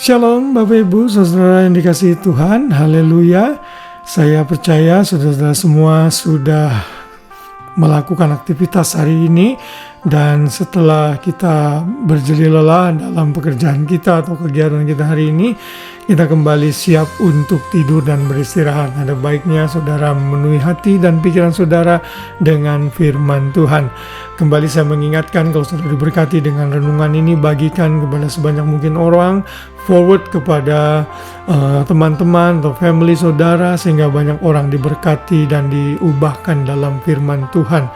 Shalom Bapak Ibu, Saudara yang dikasihi Tuhan, haleluya. Saya percaya saudara-saudara semua sudah melakukan aktivitas hari ini, dan setelah kita berjeli lelah dalam pekerjaan kita atau kegiatan kita hari ini, kita kembali siap untuk tidur dan beristirahat. Ada baiknya saudara memenuhi hati dan pikiran saudara dengan firman Tuhan. Kembali saya mengingatkan, kalau saudara diberkati dengan renungan ini, bagikan kepada sebanyak mungkin orang, forward kepada teman-teman atau family saudara, sehingga banyak orang diberkati dan diubahkan dalam firman Tuhan.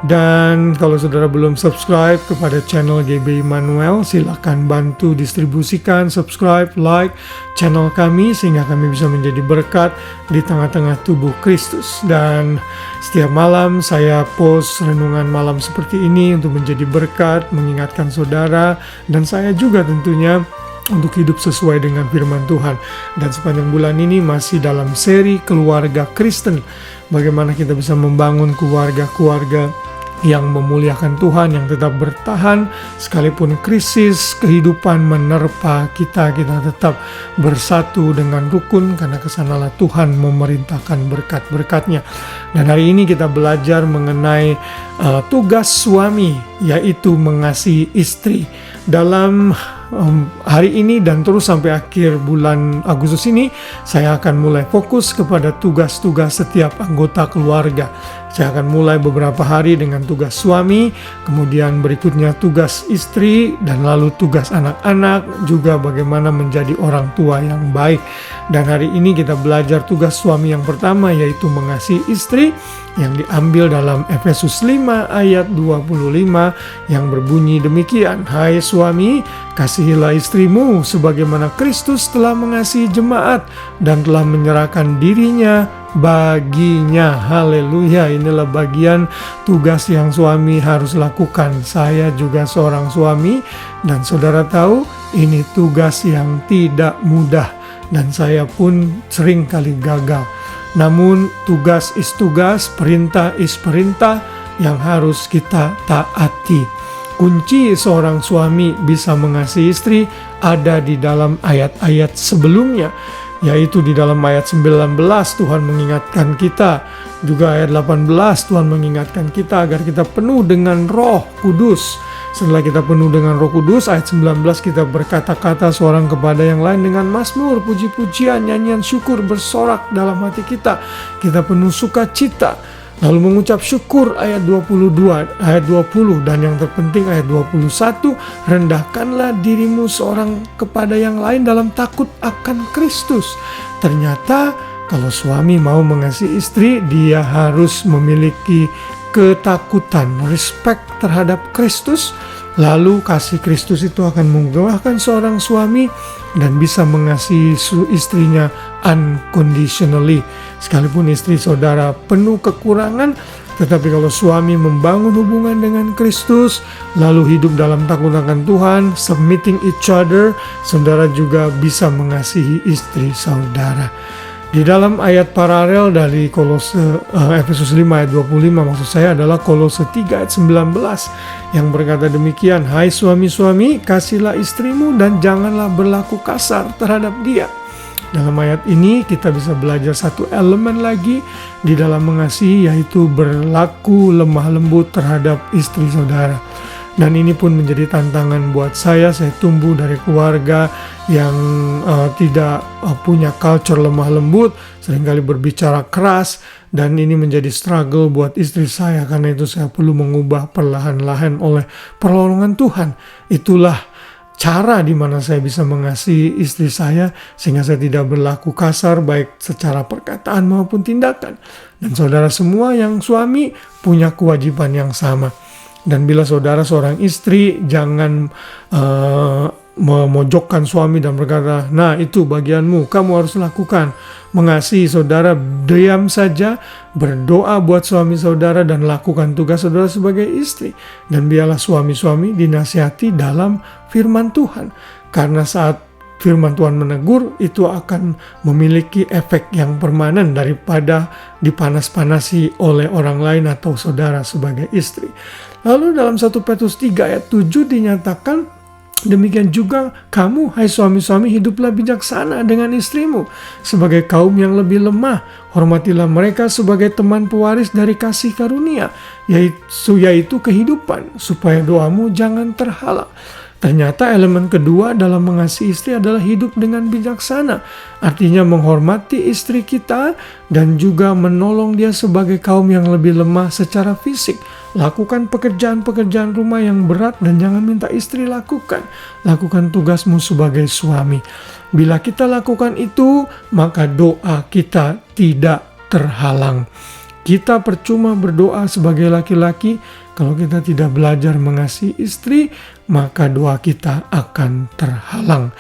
Dan kalau saudara belum subscribe kepada channel GB Immanuel, silakan bantu distribusikan, subscribe, like channel kami, sehingga kami bisa menjadi berkat di tengah-tengah tubuh Kristus. Dan setiap malam saya post renungan malam seperti ini untuk menjadi berkat, mengingatkan saudara dan saya juga tentunya untuk hidup sesuai dengan firman Tuhan. Dan sepanjang bulan ini masih dalam seri keluarga Kristen, bagaimana kita bisa membangun keluarga-keluarga yang memuliakan Tuhan, yang tetap bertahan sekalipun krisis kehidupan menerpa kita tetap bersatu dengan rukun, karena kesanalah Tuhan memerintahkan berkat-berkatnya. Dan hari ini kita belajar mengenai tugas suami, yaitu mengasihi istri. Dalam hari ini dan terus sampai akhir bulan Agustus ini, saya akan mulai fokus kepada tugas-tugas setiap anggota keluarga. Saya akan mulai beberapa hari dengan tugas suami, kemudian berikutnya tugas istri, dan lalu tugas anak-anak, juga bagaimana menjadi orang tua yang baik. Dan hari ini kita belajar tugas suami yang pertama, yaitu mengasihi istri, yang diambil dalam Efesus 5 ayat 25 yang berbunyi demikian: Hai suami, kasihilah istrimu sebagaimana Kristus telah mengasihi jemaat dan telah menyerahkan dirinya baginya. Haleluya. Inilah bagian tugas yang suami harus lakukan. Saya juga seorang suami, dan saudara tahu ini tugas yang tidak mudah, dan saya pun sering kali gagal. Namun tugas is tugas, perintah is perintah yang harus kita taati. Kunci seorang suami bisa mengasihi istri ada di dalam ayat-ayat sebelumnya, yaitu di dalam ayat 19 Tuhan mengingatkan kita, juga ayat 18 Tuhan mengingatkan kita agar kita penuh dengan Roh Kudus. Setelah kita penuh dengan Roh Kudus, ayat 19 kita berkata-kata seorang kepada yang lain dengan mazmur, puji-pujian, nyanyian syukur bersorak dalam hati kita. Kita penuh sukacita, lalu mengucap syukur, ayat 22, ayat 20, dan yang terpenting ayat 21, rendahkanlah dirimu seorang kepada yang lain dalam takut akan Kristus. Ternyata kalau suami mau mengasihi istri, dia harus memiliki ketakutan, respect terhadap Kristus. Lalu kasih Kristus itu akan mengubahkan seorang suami dan bisa mengasihi istrinya unconditionally. Sekalipun istri saudara penuh kekurangan, tetapi kalau suami membangun hubungan dengan Kristus, lalu hidup dalam takut akan Tuhan, submitting each other, saudara juga bisa mengasihi istri saudara. Di dalam ayat paralel dari Efesus 5 ayat 25, maksud saya adalah Kolose 3 ayat 19 yang berkata demikian: Hai suami-suami, kasihlah istrimu dan janganlah berlaku kasar terhadap dia. Dalam ayat ini kita bisa belajar satu elemen lagi di dalam mengasihi, yaitu berlaku lemah lembut terhadap istri saudara. Dan ini pun menjadi tantangan buat saya. Saya tumbuh dari keluarga yang tidak punya culture lemah lembut, seringkali berbicara keras, dan ini menjadi struggle buat istri saya. Karena itu saya perlu mengubah perlahan-lahan oleh pertolongan Tuhan. Itulah cara di mana saya bisa mengasihi istri saya, sehingga saya tidak berlaku kasar baik secara perkataan maupun tindakan. Dan saudara semua yang suami punya kewajiban yang sama. Dan bila saudara seorang istri, jangan memojokkan suami dan berkata, nah itu bagianmu, kamu harus lakukan. Mengasihi saudara, diam saja, berdoa buat suami saudara dan lakukan tugas saudara sebagai istri. Dan biarlah suami-suami dinasihati dalam firman Tuhan. Karena saat firman Tuhan menegur, itu akan memiliki efek yang permanen daripada dipanas-panasi oleh orang lain atau saudara sebagai istri. Lalu dalam 1 Petrus 3 ayat 7 dinyatakan, demikian juga kamu, hai suami-suami, hiduplah bijaksana dengan istrimu sebagai kaum yang lebih lemah. Hormatilah mereka sebagai teman pewaris dari kasih karunia, yaitu kehidupan, supaya doamu jangan terhalang. Ternyata elemen kedua dalam mengasihi istri adalah hidup dengan bijaksana. Artinya menghormati istri kita dan juga menolong dia sebagai kaum yang lebih lemah secara fisik. Lakukan pekerjaan-pekerjaan rumah yang berat dan jangan minta istri lakukan. Lakukan tugasmu sebagai suami. Bila kita lakukan itu, maka doa kita tidak terhalang. Kita percuma berdoa sebagai laki-laki kalau kita tidak belajar mengasihi istri, maka doa kita akan terhalang.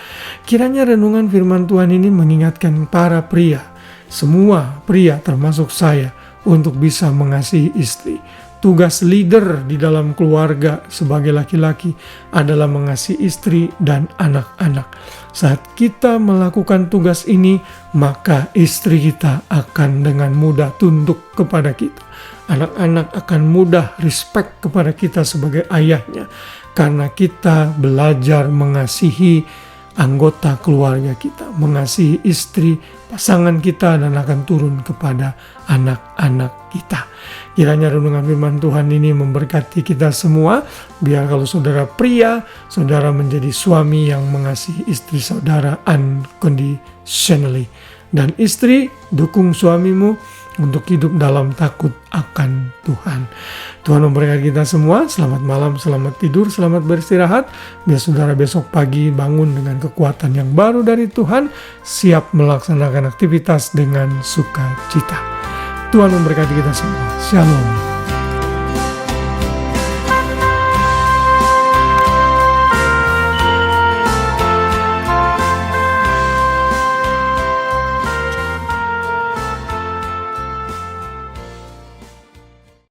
Kiranya renungan firman Tuhan ini mengingatkan para pria, semua pria termasuk saya, untuk bisa mengasihi istri. Tugas leader di dalam keluarga sebagai laki-laki adalah mengasihi istri dan anak-anak. Saat kita melakukan tugas ini, maka istri kita akan dengan mudah tunduk kepada kita. Anak-anak akan mudah respect kepada kita sebagai ayahnya, karena kita belajar mengasihi anggota keluarga kita, mengasihi istri, pasangan kita, dan akan turun kepada anak-anak kita. Kiranya renungan firman Tuhan ini memberkati kita semua. Biar kalau saudara pria, saudara menjadi suami yang mengasihi istri saudara unconditionally. Dan istri, dukung suamimu untuk hidup dalam takut akan Tuhan. Tuhan memberkati kita semua. Selamat malam, selamat tidur, selamat beristirahat. Biar saudara besok pagi bangun dengan kekuatan yang baru dari Tuhan, siap melaksanakan aktivitas dengan sukacita. Tuhan memberkati kita semua. Shalom.